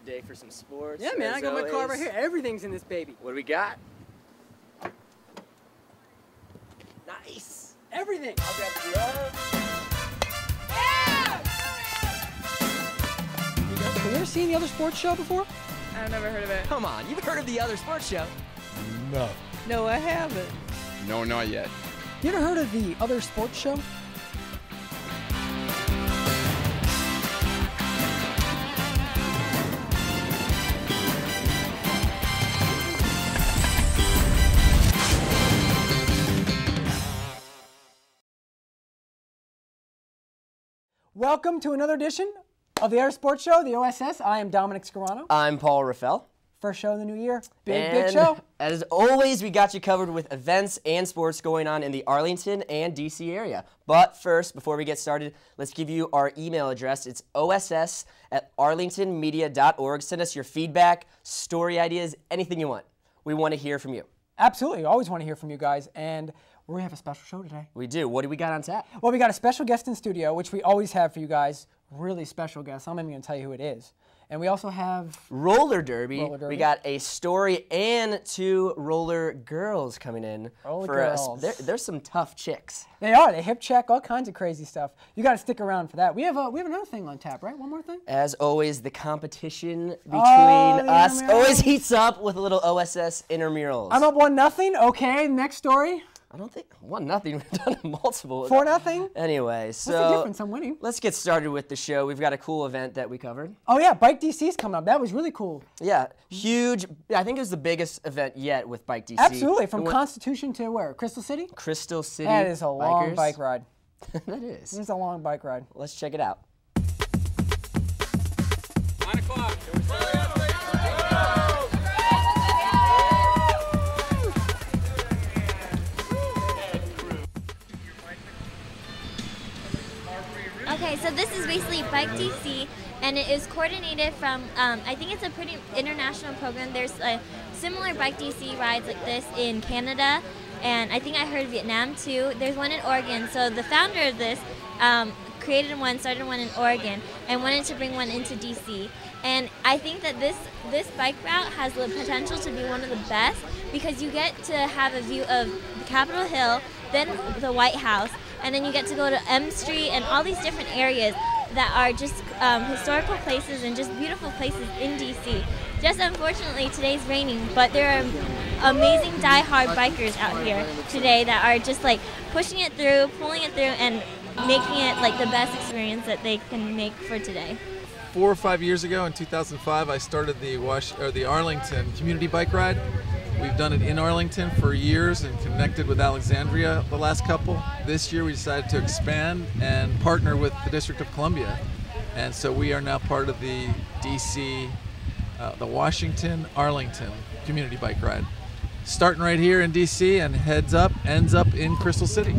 day for some sports. Yeah, man, I got my car right here. Everything's in this baby. What do we got? Nice. Everything. I'll grab the glove. Yeah! Have you ever seen The Other Sports Show before? I've never heard of it. Come on, you've heard of The Other Sports Show? No. No, I haven't. No, not yet. You ever heard of The Other Sports Show? Welcome to another edition of the Air Sports Show, the OSS. I am Domenic Scarano. I'm Paul Raphel. First show of the new year. Big show. As always, we got you covered with events and sports going on in the Arlington and DC area. But first, before we get started, let's give you our email address. It's oss@arlingtonmedia.org. Send us your feedback, story ideas, anything you want. We want to hear from you. Absolutely. Always want to hear from you guys. And we're going to have a special show today. We do. What do we got on tap? Well, we got a special guest in studio, which we always have for you guys. Really special guest. I'm not even going to tell you who it is. And we also have roller derby. We got a story and 2 roller girls coming in for us. There's some tough chicks. They are. They hip check, all kinds of crazy stuff. You got to stick around for that. We have another thing on tap, right? One more thing? As always, the competition between us always heats up with a little OSS intramurals. I'm up 1-0. Okay, next story. I don't think 1-0. We've done multiple. 4-0. Anyway, so what's the difference? I'm winning. Let's get started with the show. We've got a cool event that we covered. Oh yeah, Bike DC's coming up. That was really cool. Yeah, huge. I think it was the biggest event yet with Bike DC. Absolutely, from Constitution to where? Crystal City? Crystal City. That is a long bikers. bike ride. That is. It's a long bike ride. Let's check it out. 9 o'clock. Okay, so this is basically Bike DC, and it is coordinated from, I think it's a pretty international program. There's similar Bike DC rides like this in Canada, and I think I heard Vietnam too. There's one in Oregon, so the founder of this created one, started one in Oregon, and wanted to bring one into DC. And I think that this bike route has the potential to be one of the best because you get to have a view of the Capitol Hill, then the White House, and then you get to go to M Street and all these different areas that are just historical places and just beautiful places in DC. Just unfortunately today's raining, but there are amazing die-hard bikers out here today that are just like pushing it through, pulling it through, and making it like the best experience that they can make for today. 4 or 5 years ago, in 2005, I started the Arlington community bike ride. We've done it in Arlington for years and connected with Alexandria the last couple. This year we decided to expand and partner with the District of Columbia. And so we are now part of the DC, the Washington-Arlington community bike ride. Starting right here in DC and ends up in Crystal City.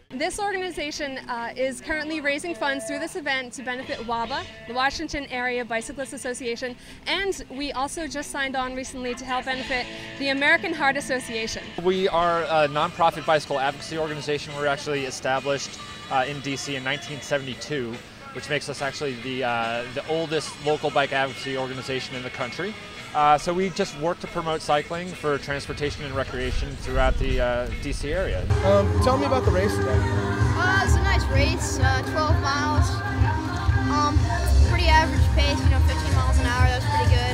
This organization is currently raising funds through this event to benefit WABA, the Washington Area Bicyclists Association, and we also just signed on recently to help benefit the American Heart Association. We are a nonprofit bicycle advocacy organization. We were actually established in DC in 1972, which makes us actually the oldest local bike advocacy organization in the country. So we just work to promote cycling for transportation and recreation throughout the DC area. Tell me about the race today. It was a nice race, 12 miles. Pretty average pace, 15 miles an hour, that was pretty good.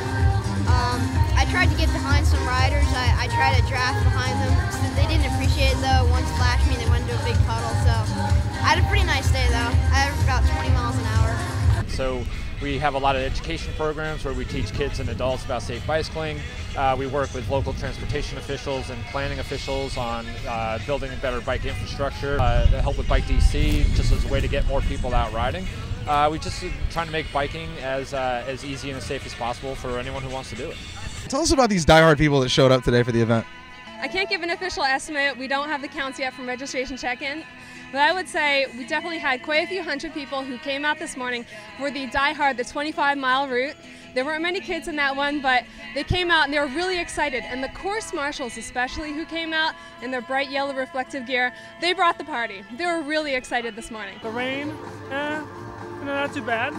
I tried to get behind some riders. I tried to draft behind them. They didn't appreciate it though. One splashed me, they went into a big puddle. So I had a pretty nice day though. I averaged about 20 miles an hour. So we have a lot of education programs where we teach kids and adults about safe bicycling. We work with local transportation officials and planning officials on building a better bike infrastructure, help with Bike DC, just as a way to get more people out riding. We just trying to make biking as easy and as safe as possible for anyone who wants to do it. Tell us about these diehard people that showed up today for the event. I can't give an official estimate. We don't have the counts yet from registration check-in. But I would say we definitely had quite a few hundred people who came out this morning for the die-hard, the 25-mile route. There weren't many kids in that one, but they came out and they were really excited. And the course marshals especially, who came out in their bright yellow reflective gear, they brought the party. They were really excited this morning. The rain, not too bad.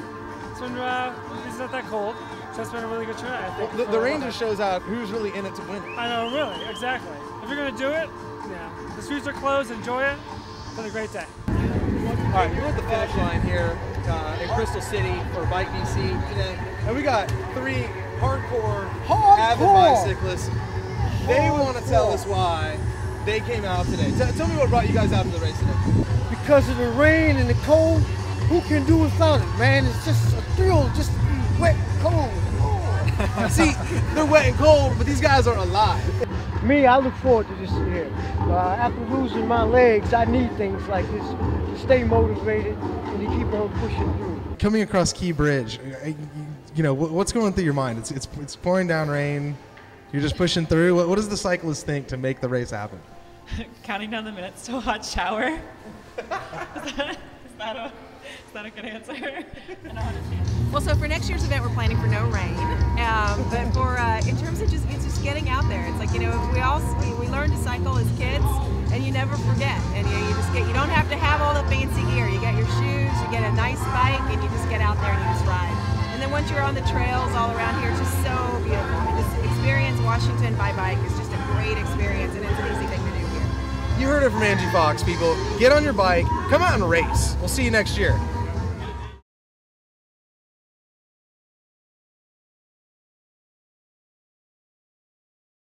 It's not that cold, so it's been a really good tournament, I think. Well, the rain just shows out who's really in it to win it. I know, really, exactly. If you're going to do it, yeah. The streets are closed, enjoy it. It's been a great day. All right, we're at the finish line here in Crystal City for Bike DC today, and we got 3 hardcore avid bicyclists. They want to tell us why they came out today. Tell me what brought you guys out to the race today. Because of the rain and the cold, who can do without it, man? It's just a thrill just to be wet and cold. See, they're wet and cold, but these guys are alive. Me, I look forward to this year. After losing my legs, I need things like this to stay motivated and to keep on pushing through. Coming across Key Bridge, you know, what's going through your mind? It's pouring down rain. You're just pushing through. What does the cyclist think to make the race happen? Counting down the minutes to a hot shower. Is that a good answer? Well, so for next year's event, we're planning for no rain. But for in terms of just getting out there, it's like, you know, we learn to cycle as kids, and you never forget. And you don't have to have all the fancy gear. You get your shoes, you get a nice bike, and you just get out there and you just ride. And then once you're on the trails all around here, it's just so beautiful. And just experience Washington by bike is just a great experience, and it's an easy thing to do here. You heard it from Angie Fox, people. Get on your bike, come out and race. We'll see you next year.